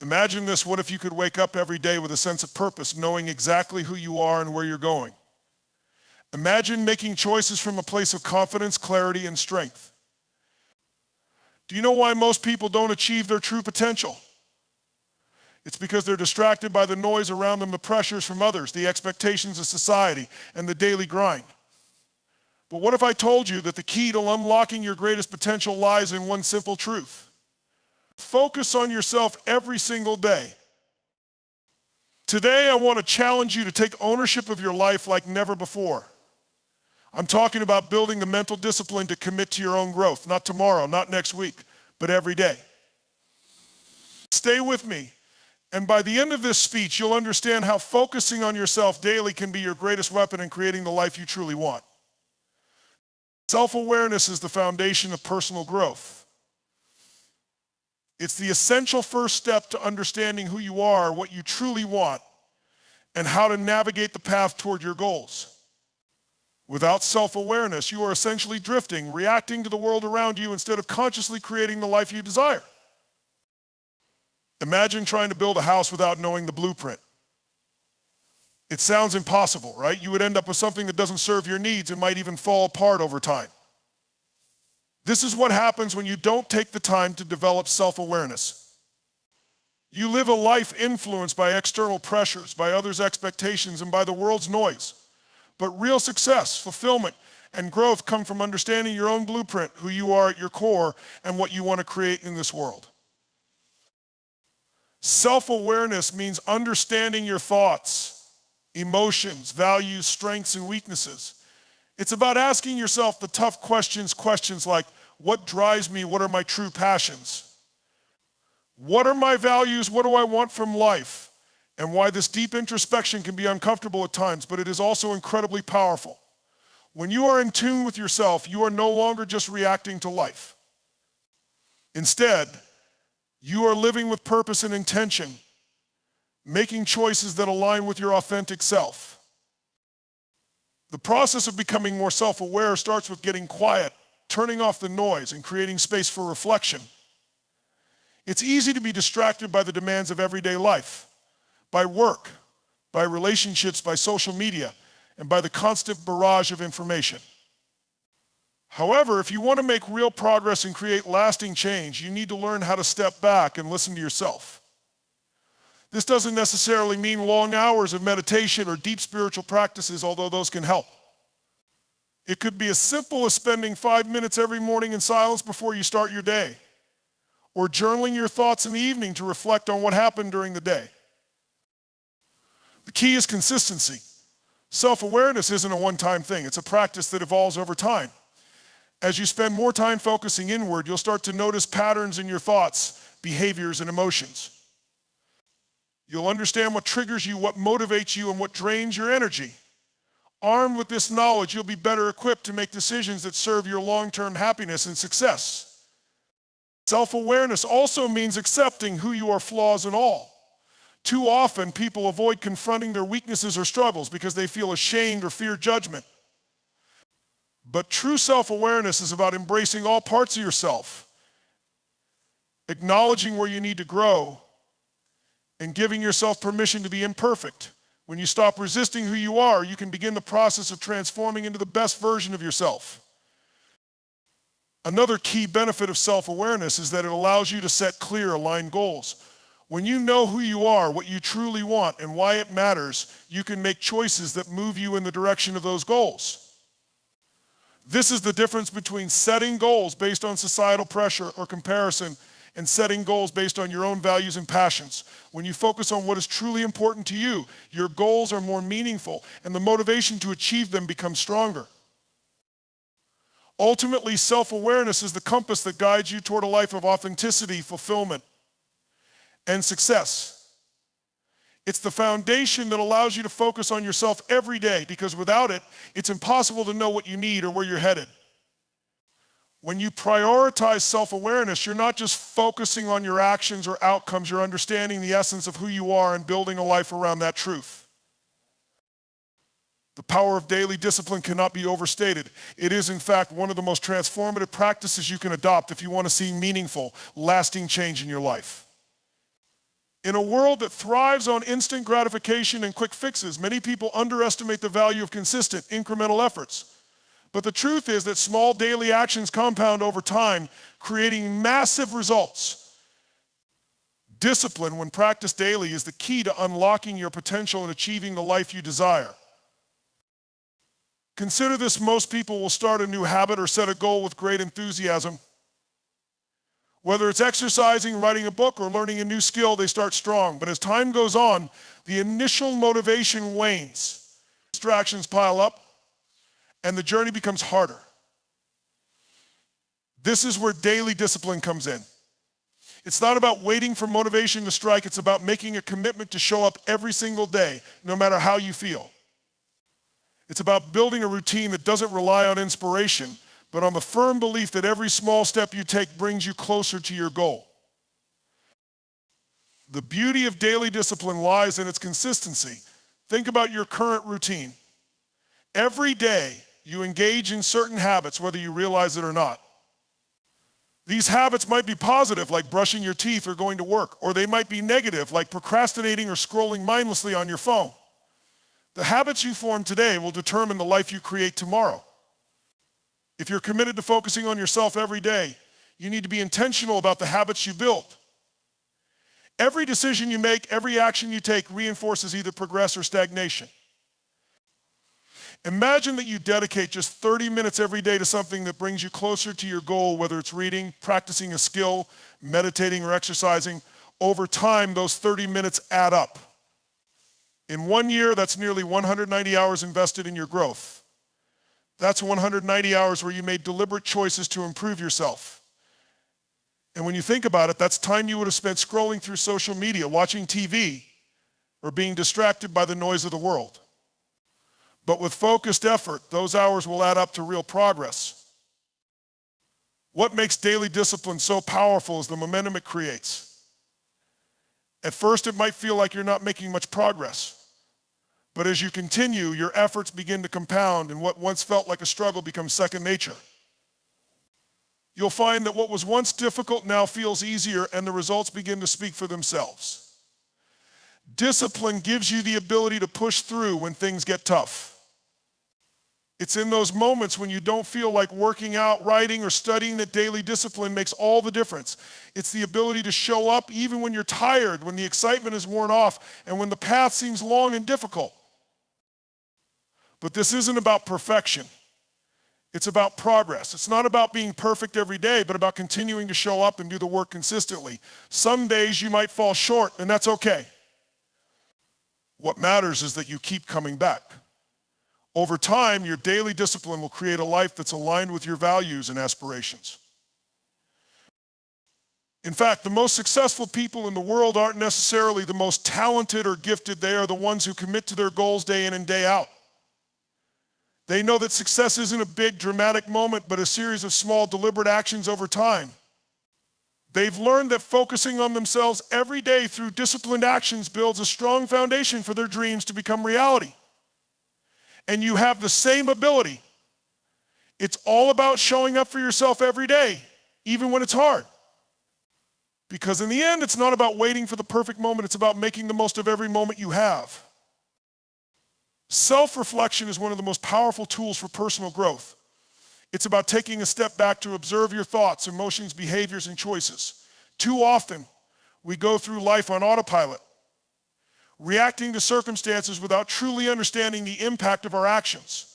Imagine this: what if you could wake up every day with a sense of purpose, knowing exactly who you are and where you're going? Imagine making choices from a place of confidence, clarity, and strength. Do you know why most people don't achieve their true potential? It's because they're distracted by the noise around them, the pressures from others, the expectations of society, and the daily grind. But what if I told you that the key to unlocking your greatest potential lies in one simple truth? Focus on yourself every single day. Today, I want to challenge you to take ownership of your life like never before. I'm talking about building the mental discipline to commit to your own growth, not tomorrow, not next week, but every day. Stay with me, and by the end of this speech, you'll understand how focusing on yourself daily can be your greatest weapon in creating the life you truly want. Self-awareness is the foundation of personal growth. It's the essential first step to understanding who you are, what you truly want, and how to navigate the path toward your goals. Without self-awareness, you are essentially drifting, reacting to the world around you instead of consciously creating the life you desire. Imagine trying to build a house without knowing the blueprint. It sounds impossible, right? You would end up with something that doesn't serve your needs and might even fall apart over time. This is what happens when you don't take the time to develop self-awareness. You live a life influenced by external pressures, by others' expectations, and by the world's noise. But real success, fulfillment, and growth come from understanding your own blueprint, who you are at your core, and what you want to create in this world. Self-awareness means understanding your thoughts, emotions, values, strengths, and weaknesses. It's about asking yourself the tough questions like, what drives me? What are my true passions? What are my values? What do I want from life? And why this deep introspection can be uncomfortable at times, but it is also incredibly powerful. When you are in tune with yourself, you are no longer just reacting to life. Instead, you are living with purpose and intention, making choices that align with your authentic self. The process of becoming more self-aware starts with getting quiet, turning off the noise, and creating space for reflection. It's easy to be distracted by the demands of everyday life, by work, by relationships, by social media, and by the constant barrage of information. However, if you want to make real progress and create lasting change, you need to learn how to step back and listen to yourself. This doesn't necessarily mean long hours of meditation or deep spiritual practices, although those can help. It could be as simple as spending 5 minutes every morning in silence before you start your day, or journaling your thoughts in the evening to reflect on what happened during the day. The key is consistency. Self-awareness isn't a one-time thing. It's a practice that evolves over time. As you spend more time focusing inward, you'll start to notice patterns in your thoughts, behaviors, and emotions. You'll understand what triggers you, what motivates you, and what drains your energy. Armed with this knowledge, you'll be better equipped to make decisions that serve your long-term happiness and success. Self-awareness also means accepting who you are, flaws and all. Too often, people avoid confronting their weaknesses or struggles because they feel ashamed or fear judgment. But true self-awareness is about embracing all parts of yourself, acknowledging where you need to grow, and giving yourself permission to be imperfect. When you stop resisting who you are, you can begin the process of transforming into the best version of yourself. Another key benefit of self-awareness is that it allows you to set clear, aligned goals. When you know who you are, what you truly want, and why it matters, you can make choices that move you in the direction of those goals. This is the difference between setting goals based on societal pressure or comparison and setting goals based on your own values and passions. When you focus on what is truly important to you, your goals are more meaningful and the motivation to achieve them becomes stronger. Ultimately, self-awareness is the compass that guides you toward a life of authenticity, fulfillment, and success. It's the foundation that allows you to focus on yourself every day, because without it, it's impossible to know what you need or where you're headed. When you prioritize self-awareness, you're not just focusing on your actions or outcomes, you're understanding the essence of who you are and building a life around that truth. The power of daily discipline cannot be overstated. It is, in fact, one of the most transformative practices you can adopt if you want to see meaningful, lasting change in your life. In a world that thrives on instant gratification and quick fixes, many people underestimate the value of consistent, incremental efforts. But the truth is that small daily actions compound over time, creating massive results. Discipline, when practiced daily, is the key to unlocking your potential and achieving the life you desire. Consider this: most people will start a new habit or set a goal with great enthusiasm. Whether it's exercising, writing a book, or learning a new skill, they start strong. But as time goes on, the initial motivation wanes. Distractions pile up, and the journey becomes harder. This is where daily discipline comes in. It's not about waiting for motivation to strike, it's about making a commitment to show up every single day, no matter how you feel. It's about building a routine that doesn't rely on inspiration, but on the firm belief that every small step you take brings you closer to your goal. The beauty of daily discipline lies in its consistency. Think about your current routine. Every day, you engage in certain habits, whether you realize it or not. These habits might be positive, like brushing your teeth or going to work, or they might be negative, like procrastinating or scrolling mindlessly on your phone. The habits you form today will determine the life you create tomorrow. If you're committed to focusing on yourself every day, you need to be intentional about the habits you build. Every decision you make, every action you take reinforces either progress or stagnation. Imagine that you dedicate just 30 minutes every day to something that brings you closer to your goal, whether it's reading, practicing a skill, meditating, or exercising. Over time, those 30 minutes add up. In 1 year, that's nearly 190 hours invested in your growth. That's 190 hours where you made deliberate choices to improve yourself. And when you think about it, that's time you would have spent scrolling through social media, watching TV, or being distracted by the noise of the world. But with focused effort, those hours will add up to real progress. What makes daily discipline so powerful is the momentum it creates. At first, it might feel like you're not making much progress. But as you continue, your efforts begin to compound, and what once felt like a struggle becomes second nature. You'll find that what was once difficult now feels easier, and the results begin to speak for themselves. Discipline gives you the ability to push through when things get tough. It's in those moments when you don't feel like working out, writing, or studying that daily discipline makes all the difference. It's the ability to show up even when you're tired, when the excitement is worn off, and when the path seems long and difficult. But this isn't about perfection. It's about progress. It's not about being perfect every day, but about continuing to show up and do the work consistently. Some days you might fall short, and that's okay. What matters is that you keep coming back. Over time, your daily discipline will create a life that's aligned with your values and aspirations. In fact, the most successful people in the world aren't necessarily the most talented or gifted. They are the ones who commit to their goals day in and day out. They know that success isn't a big, dramatic moment, but a series of small, deliberate actions over time. They've learned that focusing on themselves every day through disciplined actions builds a strong foundation for their dreams to become reality. And you have the same ability. It's all about showing up for yourself every day, even when it's hard. Because in the end, it's not about waiting for the perfect moment, it's about making the most of every moment you have. Self-reflection is one of the most powerful tools for personal growth. It's about taking a step back to observe your thoughts, emotions, behaviors, and choices. Too often, we go through life on autopilot, reacting to circumstances without truly understanding the impact of our actions.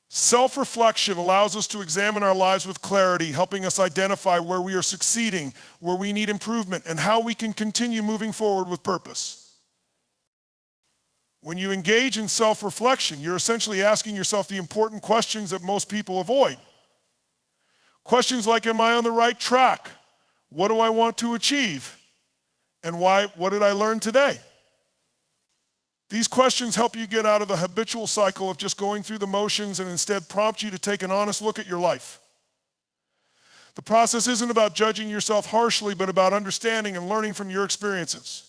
Self-reflection allows us to examine our lives with clarity, helping us identify where we are succeeding, where we need improvement, and how we can continue moving forward with purpose. When you engage in self-reflection, you're essentially asking yourself the important questions that most people avoid. Questions like, am I on the right track? What do I want to achieve? And what did I learn today? These questions help you get out of the habitual cycle of just going through the motions and instead prompt you to take an honest look at your life. The process isn't about judging yourself harshly, but about understanding and learning from your experiences.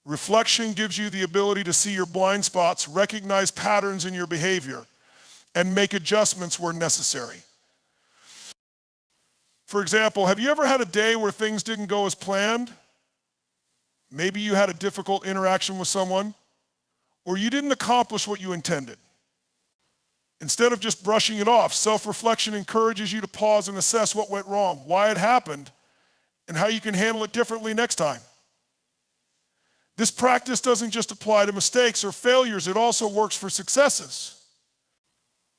Reflection gives you the ability to see your blind spots, recognize patterns in your behavior, and make adjustments where necessary. For example, have you ever had a day where things didn't go as planned? Maybe you had a difficult interaction with someone, or you didn't accomplish what you intended. Instead of just brushing it off, self-reflection encourages you to pause and assess what went wrong, why it happened, and how you can handle it differently next time. This practice doesn't just apply to mistakes or failures, it also works for successes.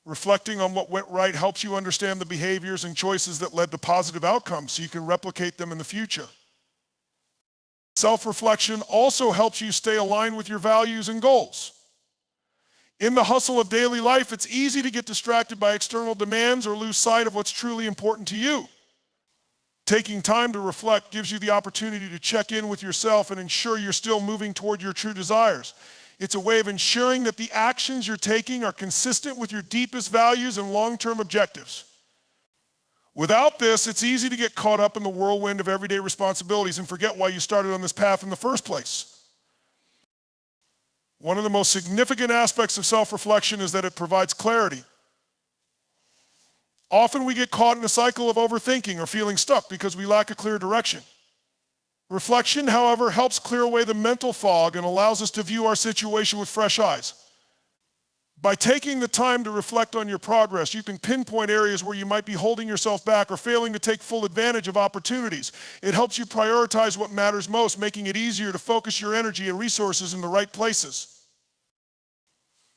Reflecting on what went right helps you understand the behaviors and choices that led to positive outcomes so you can replicate them in the future. Self-reflection also helps you stay aligned with your values and goals. In the hustle of daily life, it's easy to get distracted by external demands or lose sight of what's truly important to you. Taking time to reflect gives you the opportunity to check in with yourself and ensure you're still moving toward your true desires. It's a way of ensuring that the actions you're taking are consistent with your deepest values and long-term objectives. Without this, it's easy to get caught up in the whirlwind of everyday responsibilities and forget why you started on this path in the first place. One of the most significant aspects of self-reflection is that it provides clarity. Often we get caught in a cycle of overthinking or feeling stuck because we lack a clear direction. Reflection, however, helps clear away the mental fog and allows us to view our situation with fresh eyes. By taking the time to reflect on your progress, you can pinpoint areas where you might be holding yourself back or failing to take full advantage of opportunities. It helps you prioritize what matters most, making it easier to focus your energy and resources in the right places.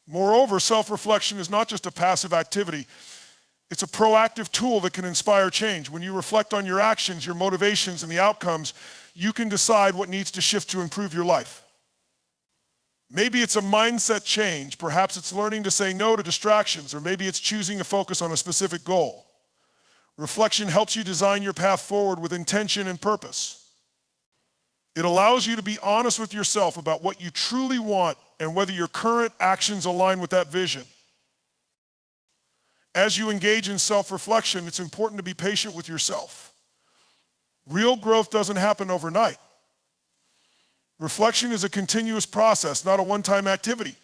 Moreover, self-reflection is not just a passive activity. It's a proactive tool that can inspire change. When you reflect on your actions, your motivations, and the outcomes, you can decide what needs to shift to improve your life. Maybe it's a mindset change. Perhaps it's learning to say no to distractions, or maybe it's choosing to focus on a specific goal. Reflection helps you design your path forward with intention and purpose. It allows you to be honest with yourself about what you truly want and whether your current actions align with that vision. As you engage in self-reflection, it's important to be patient with yourself. Real growth doesn't happen overnight. Reflection is a continuous process, not a one-time activity.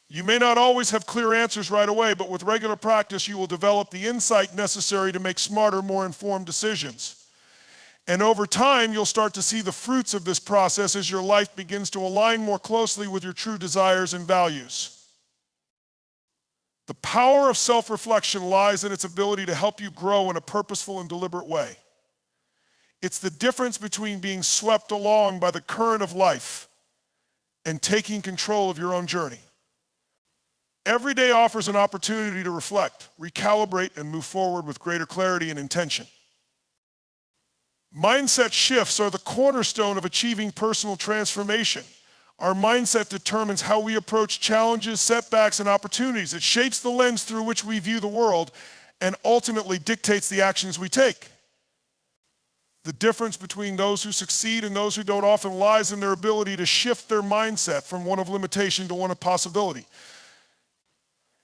You may not always have clear answers right away, but with regular practice, you will develop the insight necessary to make smarter, more informed decisions. And over time, you'll start to see the fruits of this process as your life begins to align more closely with your true desires and values. The power of self-reflection lies in its ability to help you grow in a purposeful and deliberate way. It's the difference between being swept along by the current of life and taking control of your own journey. Every day offers an opportunity to reflect, recalibrate, and move forward with greater clarity and intention. Mindset shifts are the cornerstone of achieving personal transformation. Our mindset determines how we approach challenges, setbacks, and opportunities. It shapes the lens through which we view the world and ultimately dictates the actions we take. The difference between those who succeed and those who don't often lies in their ability to shift their mindset from one of limitation to one of possibility.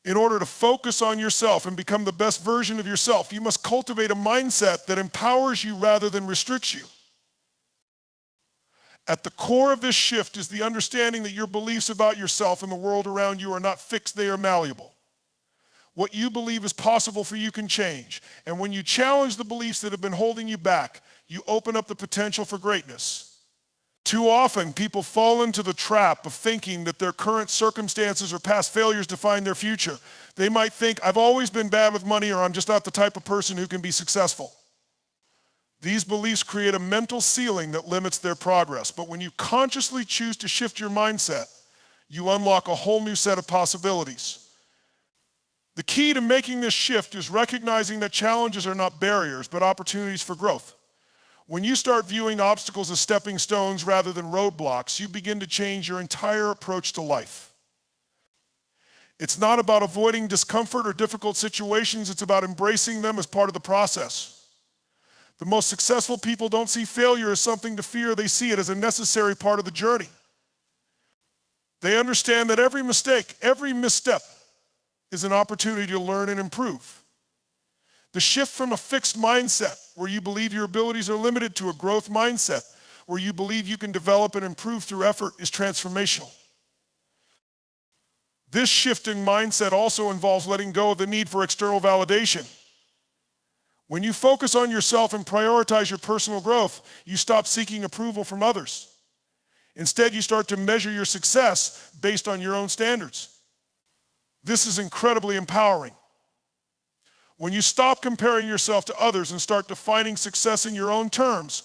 In order to focus on yourself and become the best version of yourself, you must cultivate a mindset that empowers you rather than restricts you. At the core of this shift is the understanding that your beliefs about yourself and the world around you are not fixed, they are malleable. What you believe is possible for you can change. And when you challenge the beliefs that have been holding you back, you open up the potential for greatness. Too often, people fall into the trap of thinking that their current circumstances or past failures define their future. They might think, I've always been bad with money, or I'm just not the type of person who can be successful. These beliefs create a mental ceiling that limits their progress. But when you consciously choose to shift your mindset, you unlock a whole new set of possibilities. The key to making this shift is recognizing that challenges are not barriers, but opportunities for growth. When you start viewing obstacles as stepping stones rather than roadblocks, you begin to change your entire approach to life. It's not about avoiding discomfort or difficult situations, it's about embracing them as part of the process. The most successful people don't see failure as something to fear, they see it as a necessary part of the journey. They understand that every mistake, every misstep is an opportunity to learn and improve. The shift from a fixed mindset, where you believe your abilities are limited, to a growth mindset, where you believe you can develop and improve through effort, is transformational. This shift in mindset also involves letting go of the need for external validation. When you focus on yourself and prioritize your personal growth, you stop seeking approval from others. Instead, you start to measure your success based on your own standards. This is incredibly empowering. When you stop comparing yourself to others and start defining success in your own terms,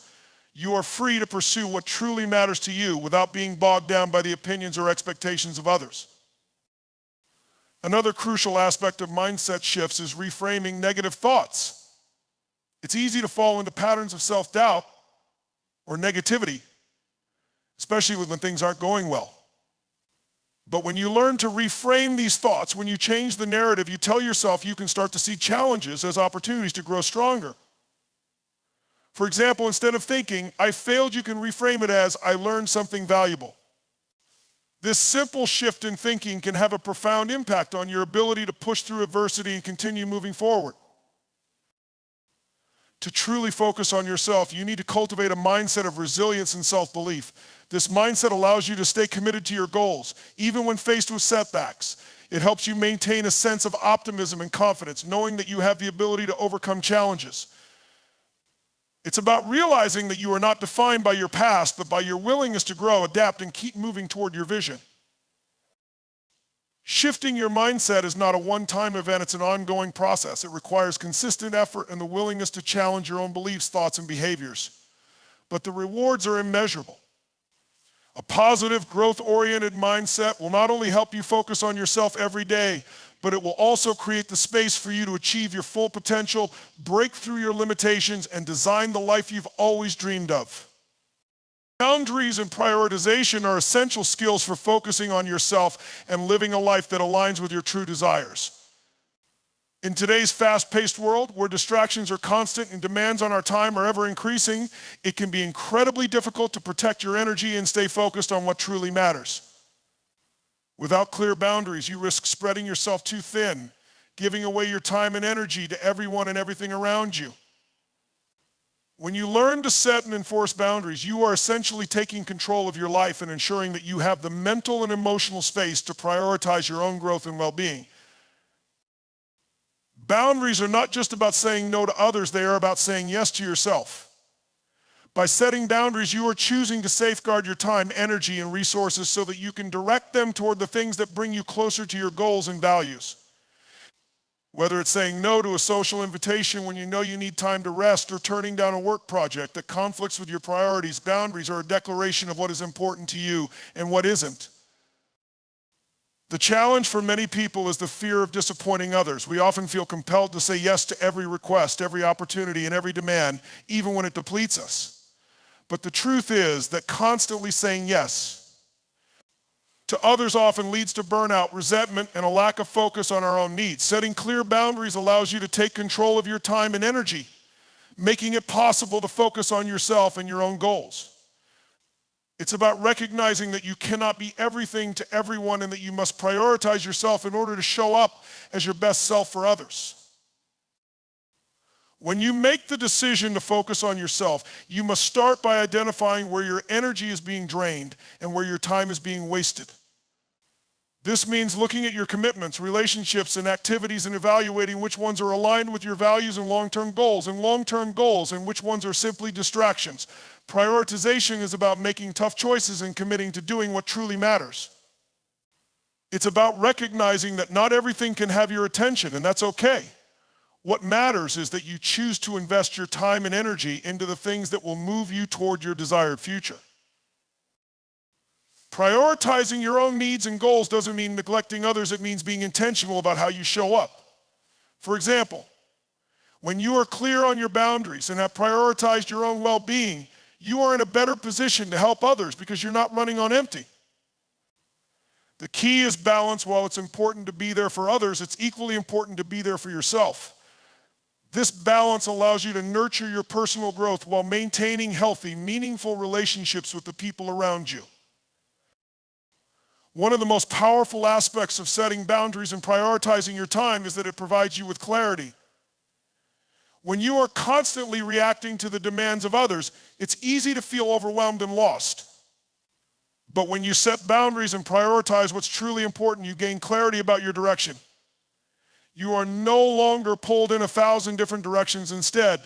you are free to pursue what truly matters to you without being bogged down by the opinions or expectations of others. Another crucial aspect of mindset shifts is reframing negative thoughts. It's easy to fall into patterns of self-doubt or negativity, especially when things aren't going well. But when you learn to reframe these thoughts, when you change the narrative, you tell yourself you can start to see challenges as opportunities to grow stronger. For example, instead of thinking, "I failed," you can reframe it as, "I learned something valuable." This simple shift in thinking can have a profound impact on your ability to push through adversity and continue moving forward. To truly focus on yourself, you need to cultivate a mindset of resilience and self-belief. This mindset allows you to stay committed to your goals, even when faced with setbacks. It helps you maintain a sense of optimism and confidence, knowing that you have the ability to overcome challenges. It's about realizing that you are not defined by your past, but by your willingness to grow, adapt, and keep moving toward your vision. Shifting your mindset is not a one-time event, it's an ongoing process. It requires consistent effort and the willingness to challenge your own beliefs, thoughts, and behaviors. But the rewards are immeasurable. A positive, growth-oriented mindset will not only help you focus on yourself every day, but it will also create the space for you to achieve your full potential, break through your limitations, and design the life you've always dreamed of. Boundaries and prioritization are essential skills for focusing on yourself and living a life that aligns with your true desires. In today's fast-paced world, where distractions are constant and demands on our time are ever increasing, it can be incredibly difficult to protect your energy and stay focused on what truly matters. Without clear boundaries, you risk spreading yourself too thin, giving away your time and energy to everyone and everything around you. When you learn to set and enforce boundaries, you are essentially taking control of your life and ensuring that you have the mental and emotional space to prioritize your own growth and well-being. Boundaries are not just about saying no to others, they are about saying yes to yourself. By setting boundaries, you are choosing to safeguard your time, energy, and resources so that you can direct them toward the things that bring you closer to your goals and values. Whether it's saying no to a social invitation when you know you need time to rest, or turning down a work project that conflicts with your priorities, boundaries are a declaration of what is important to you and what isn't. The challenge for many people is the fear of disappointing others. We often feel compelled to say yes to every request, every opportunity, and every demand, even when it depletes us. But the truth is that constantly saying yes to others often leads to burnout, resentment, and a lack of focus on our own needs. Setting clear boundaries allows you to take control of your time and energy, making it possible to focus on yourself and your own goals. It's about recognizing that you cannot be everything to everyone and that you must prioritize yourself in order to show up as your best self for others. When you make the decision to focus on yourself, you must start by identifying where your energy is being drained and where your time is being wasted. This means looking at your commitments, relationships, and activities and evaluating which ones are aligned with your values and long-term goals, and which ones are simply distractions. Prioritization is about making tough choices and committing to doing what truly matters. It's about recognizing that not everything can have your attention, and that's okay. What matters is that you choose to invest your time and energy into the things that will move you toward your desired future. Prioritizing your own needs and goals doesn't mean neglecting others, it means being intentional about how you show up. For example, when you are clear on your boundaries and have prioritized your own well-being, you are in a better position to help others because you're not running on empty. The key is balance. While it's important to be there for others, it's equally important to be there for yourself. This balance allows you to nurture your personal growth while maintaining healthy, meaningful relationships with the people around you. One of the most powerful aspects of setting boundaries and prioritizing your time is that it provides you with clarity. When you are constantly reacting to the demands of others, it's easy to feel overwhelmed and lost. But when you set boundaries and prioritize what's truly important, you gain clarity about your direction. You are no longer pulled in 1,000 different directions. Instead,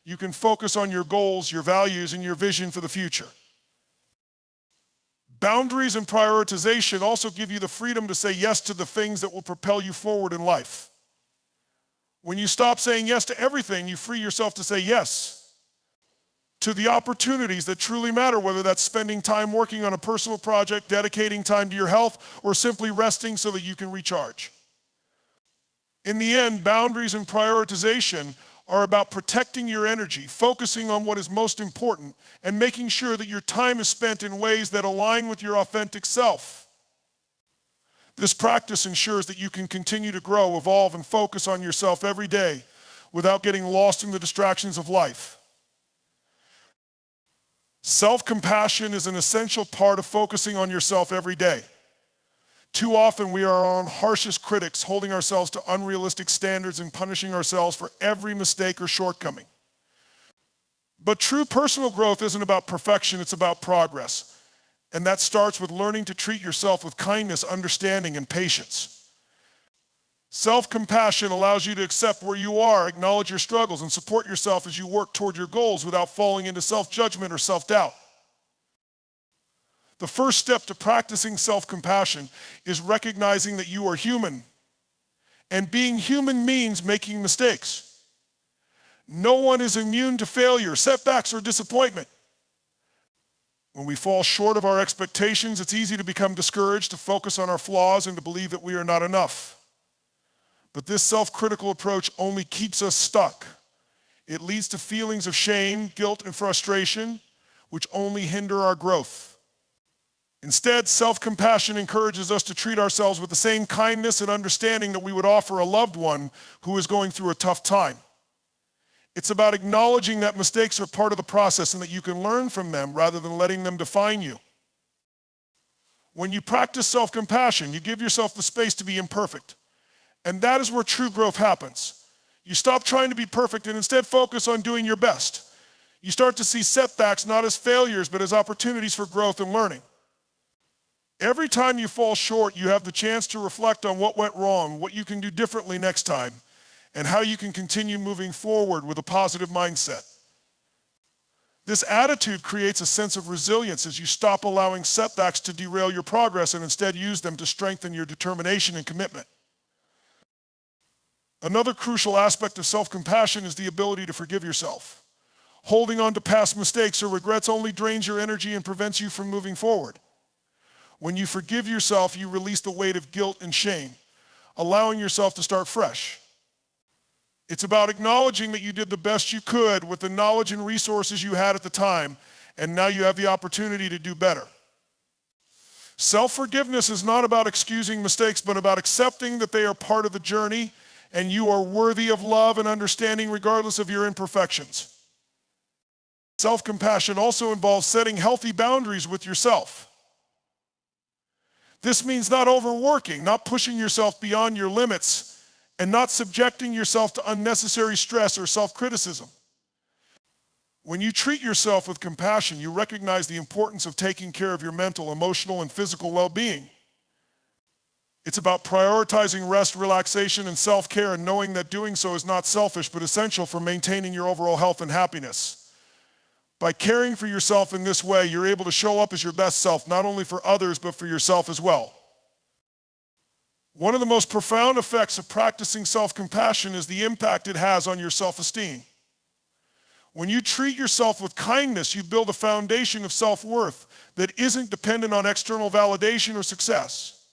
you can focus on your goals, your values, and your vision for the future. Boundaries and prioritization also give you the freedom to say yes to the things that will propel you forward in life. When you stop saying yes to everything, you free yourself to say yes to the opportunities that truly matter, whether that's spending time working on a personal project, dedicating time to your health, or simply resting so that you can recharge. In the end, boundaries and prioritization are about protecting your energy, focusing on what is most important, and making sure that your time is spent in ways that align with your authentic self. This practice ensures that you can continue to grow, evolve, and focus on yourself every day without getting lost in the distractions of life. Self-compassion is an essential part of focusing on yourself every day. Too often we are our own harshest critics, holding ourselves to unrealistic standards and punishing ourselves for every mistake or shortcoming. But true personal growth isn't about perfection, it's about progress. And that starts with learning to treat yourself with kindness, understanding, and patience. Self-compassion allows you to accept where you are, acknowledge your struggles, and support yourself as you work toward your goals without falling into self-judgment or self-doubt. The first step to practicing self-compassion is recognizing that you are human. And being human means making mistakes. No one is immune to failure, setbacks, or disappointment. When we fall short of our expectations, it's easy to become discouraged, to focus on our flaws, and to believe that we are not enough. But this self-critical approach only keeps us stuck. It leads to feelings of shame, guilt, and frustration, which only hinder our growth. Instead, self-compassion encourages us to treat ourselves with the same kindness and understanding that we would offer a loved one who is going through a tough time. It's about acknowledging that mistakes are part of the process and that you can learn from them rather than letting them define you. When you practice self-compassion, you give yourself the space to be imperfect. And that is where true growth happens. You stop trying to be perfect and instead focus on doing your best. You start to see setbacks not as failures, but as opportunities for growth and learning. Every time you fall short, you have the chance to reflect on what went wrong, what you can do differently next time, and how you can continue moving forward with a positive mindset. This attitude creates a sense of resilience as you stop allowing setbacks to derail your progress and instead use them to strengthen your determination and commitment. Another crucial aspect of self-compassion is the ability to forgive yourself. Holding on to past mistakes or regrets only drains your energy and prevents you from moving forward. When you forgive yourself, you release the weight of guilt and shame, allowing yourself to start fresh. It's about acknowledging that you did the best you could with the knowledge and resources you had at the time, and now you have the opportunity to do better. Self-forgiveness is not about excusing mistakes, but about accepting that they are part of the journey and you are worthy of love and understanding regardless of your imperfections. Self-compassion also involves setting healthy boundaries with yourself. This means not overworking, not pushing yourself beyond your limits, and not subjecting yourself to unnecessary stress or self-criticism. When you treat yourself with compassion, you recognize the importance of taking care of your mental, emotional, and physical well-being. It's about prioritizing rest, relaxation, and self-care, and knowing that doing so is not selfish, but essential for maintaining your overall health and happiness. By caring for yourself in this way, you're able to show up as your best self, not only for others, but for yourself as well. One of the most profound effects of practicing self-compassion is the impact it has on your self-esteem. When you treat yourself with kindness, you build a foundation of self-worth that isn't dependent on external validation or success.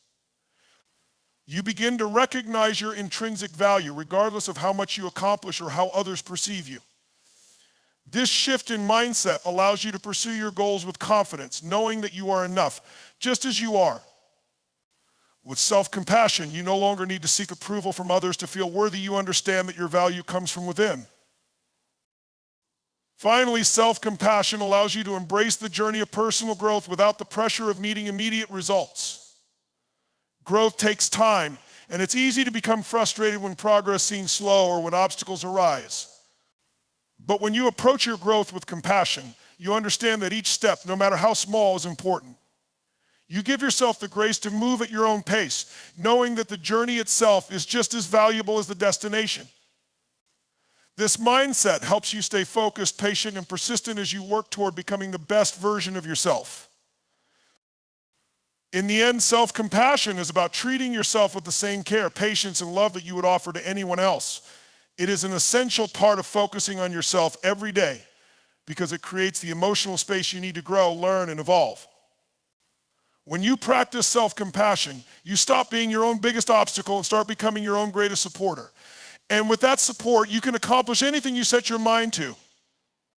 You begin to recognize your intrinsic value, regardless of how much you accomplish or how others perceive you. This shift in mindset allows you to pursue your goals with confidence, knowing that you are enough, just as you are. With self-compassion, you no longer need to seek approval from others to feel worthy. You understand that your value comes from within. Finally, self-compassion allows you to embrace the journey of personal growth without the pressure of needing immediate results. Growth takes time, and it's easy to become frustrated when progress seems slow or when obstacles arise. But when you approach your growth with compassion, you understand that each step, no matter how small, is important. You give yourself the grace to move at your own pace, knowing that the journey itself is just as valuable as the destination. This mindset helps you stay focused, patient, and persistent as you work toward becoming the best version of yourself. In the end, self-compassion is about treating yourself with the same care, patience, and love that you would offer to anyone else. It is an essential part of focusing on yourself every day because it creates the emotional space you need to grow, learn, and evolve. When you practice self-compassion, you stop being your own biggest obstacle and start becoming your own greatest supporter. And with that support, you can accomplish anything you set your mind to.